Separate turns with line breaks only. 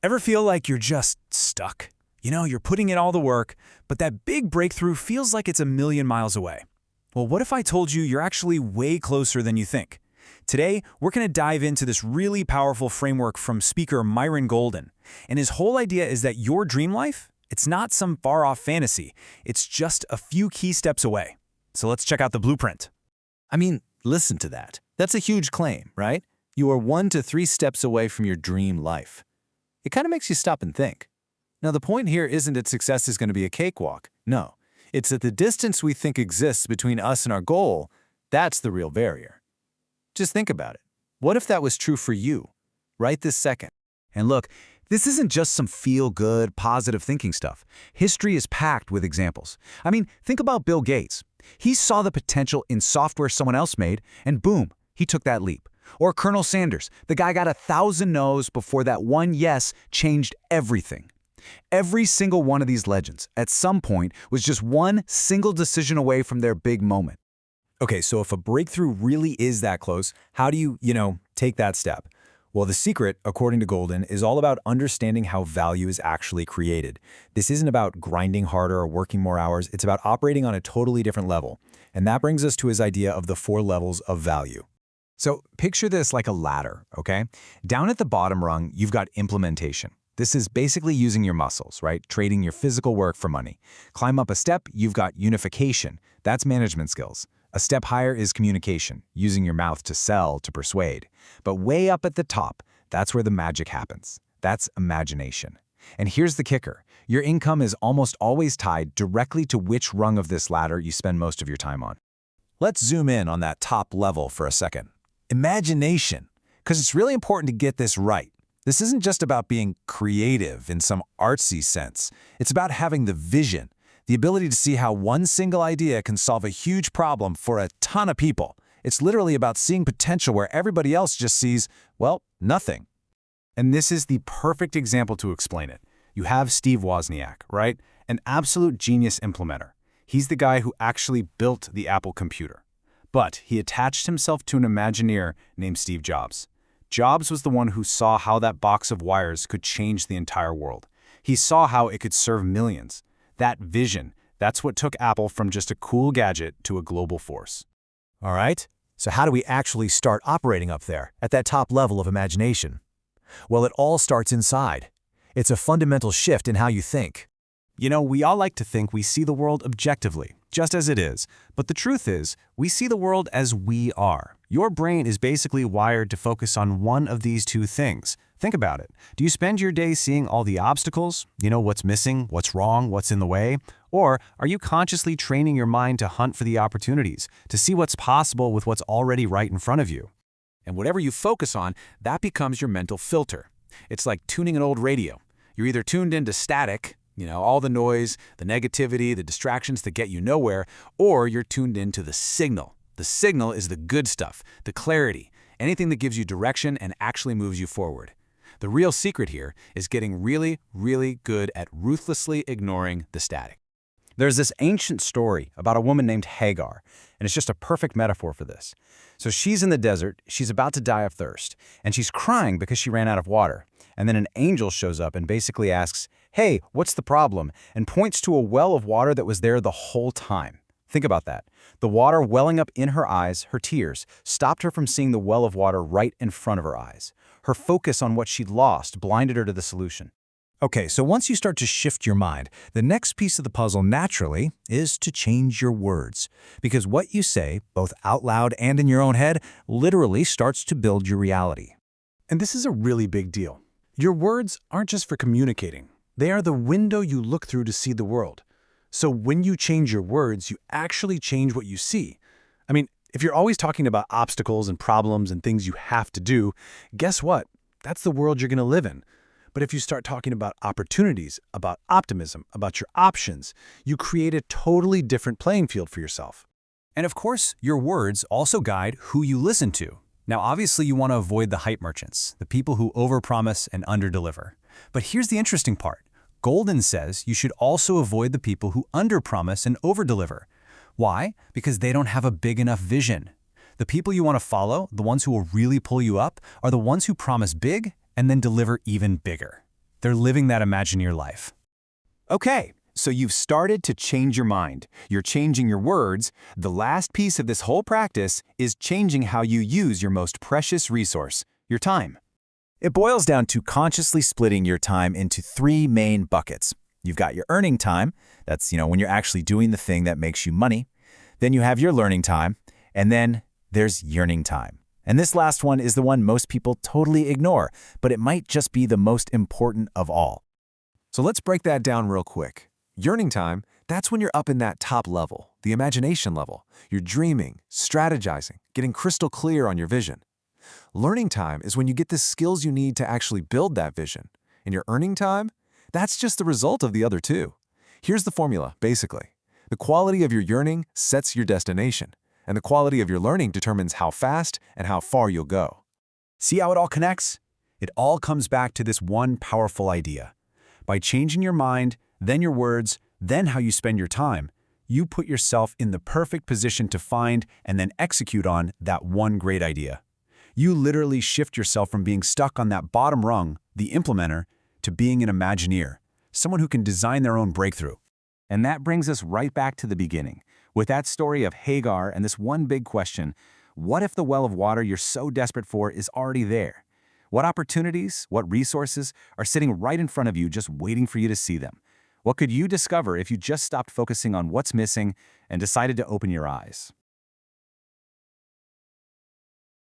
Ever feel like you're just stuck? You're putting in all the work, but that big breakthrough feels like it's a million miles away. Well, what if I told you you're actually way closer than you think? Today, we're going to dive into this really powerful framework from speaker Myron Golden. And his whole idea is that your dream life, it's not some far-off fantasy. It's just a few key steps away. So let's check out the blueprint.
I mean, listen to that. That's a huge claim, right? You are 1 to 3 steps away from your dream life. It kind of makes you stop and think. Now, the point here isn't that success is going to be a cakewalk. No, it's that the distance we think exists between us and our goal, that's the real barrier. Just think about it. What if that was true for you, right this second?
And look, this isn't just some feel-good, positive thinking stuff. History is packed with examples. I mean, think about Bill Gates. He saw the potential in software someone else made, and boom, he took that leap. Or Colonel Sanders, the guy got 1,000 no's before that one yes changed everything. Every single one of these legends, at some point, was just one single decision away from their big moment. Okay, so if a breakthrough really is that close, how do you, take that step? Well, the secret, according to Golden, is all about understanding how value is actually created. This isn't about grinding harder or working more hours. It's about operating on a totally different level. And that brings us to his idea of the 4 levels of value. So picture this like a ladder, okay? Down at the bottom rung, you've got implementation. This is basically using your muscles, right? Trading your physical work for money. Climb up a step, you've got unification. That's management skills. A step higher is communication, using your mouth to sell, to persuade. But way up at the top, that's where the magic happens. That's imagination. And here's the kicker. Your income is almost always tied directly to which rung of this ladder you spend most of your time on. Let's zoom in on that top level for a second. Imagination, because it's really important to get this right. This isn't just about being creative in some artsy sense. It's about having the vision, the ability to see how one single idea can solve a huge problem for a ton of people. It's literally about seeing potential where everybody else just sees, well, nothing. And this is the perfect example to explain it. You have Steve Wozniak, right? An absolute genius implementer. He's the guy who actually built the Apple computer. But he attached himself to an Imagineer named Steve Jobs. Jobs was the one who saw how that box of wires could change the entire world. He saw how it could serve millions. That vision, that's what took Apple from just a cool gadget to a global force.
All right, so how do we actually start operating up there, at that top level of imagination? Well, it all starts inside. It's a fundamental shift in how you think.
We all like to think we see the world objectively, just as it is. But the truth is, we see the world as we are. Your brain is basically wired to focus on one of these 2 things. Think about it. Do you spend your day seeing all the obstacles? What's missing, what's wrong, what's in the way? Or are you consciously training your mind to hunt for the opportunities, to see what's possible with what's already right in front of you? And whatever you focus on, that becomes your mental filter. It's like tuning an old radio. You're either tuned into static, all the noise, the negativity, the distractions that get you nowhere, or you're tuned into the signal. The signal is the good stuff, the clarity, anything that gives you direction and actually moves you forward. The real secret here is getting really, really good at ruthlessly ignoring the static.
There's this ancient story about a woman named Hagar, and it's just a perfect metaphor for this. So she's in the desert, she's about to die of thirst, and she's crying because she ran out of water. And then an angel shows up and basically asks, "Hey, what's the problem?" and points to a well of water that was there the whole time. Think about that. The water welling up in her eyes, her tears, stopped her from seeing the well of water right in front of her eyes. Her focus on what she'd lost blinded her to the solution.
Okay, so once you start to shift your mind, the next piece of the puzzle naturally is to change your words. Because what you say, both out loud and in your own head, literally starts to build your reality.
And this is a really big deal. Your words aren't just for communicating. They are the window you look through to see the world. So when you change your words, you actually change what you see. I mean, if you're always talking about obstacles and problems and things you have to do, guess what? That's the world you're going to live in. But if you start talking about opportunities, about optimism, about your options, you create a totally different playing field for yourself.
And of course, your words also guide who you listen to. Now, obviously, you want to avoid the hype merchants, the people who overpromise and underdeliver. But here's the interesting part. Golden says you should also avoid the people who underpromise and overdeliver. Why? Because they don't have a big enough vision. The people you want to follow, the ones who will really pull you up, are the ones who promise big and then deliver even bigger.
They're living that Imagineer life.
Okay, so you've started to change your mind. You're changing your words. The last piece of this whole practice is changing how you use your most precious resource, your time.
It boils down to consciously splitting your time into 3 main buckets. You've got your earning time. That's, when you're actually doing the thing that makes you money. Then you have your learning time. And then there's yearning time. And this last one is the one most people totally ignore, but it might just be the most important of all.
So let's break that down real quick. Yearning time, that's when you're up in that top level, the imagination level. You're dreaming, strategizing, getting crystal clear on your vision. Learning time is when you get the skills you need to actually build that vision. And your earning time, that's just the result of the other two. Here's the formula, basically. The quality of your yearning sets your destination, and the quality of your learning determines how fast and how far you'll go.
See how it all connects? It all comes back to this one powerful idea. By changing your mind, then your words, then how you spend your time, you put yourself in the perfect position to find and then execute on that one great idea. You literally shift yourself from being stuck on that bottom rung, the implementer, to being an Imagineer, someone who can design their own breakthrough.
And that brings us right back to the beginning, with that story of Hagar and this one big question: what if the well of water you're so desperate for is already there? What opportunities, what resources are sitting right in front of you just waiting for you to see them? What could you discover if you just stopped focusing on what's missing and decided to open your eyes?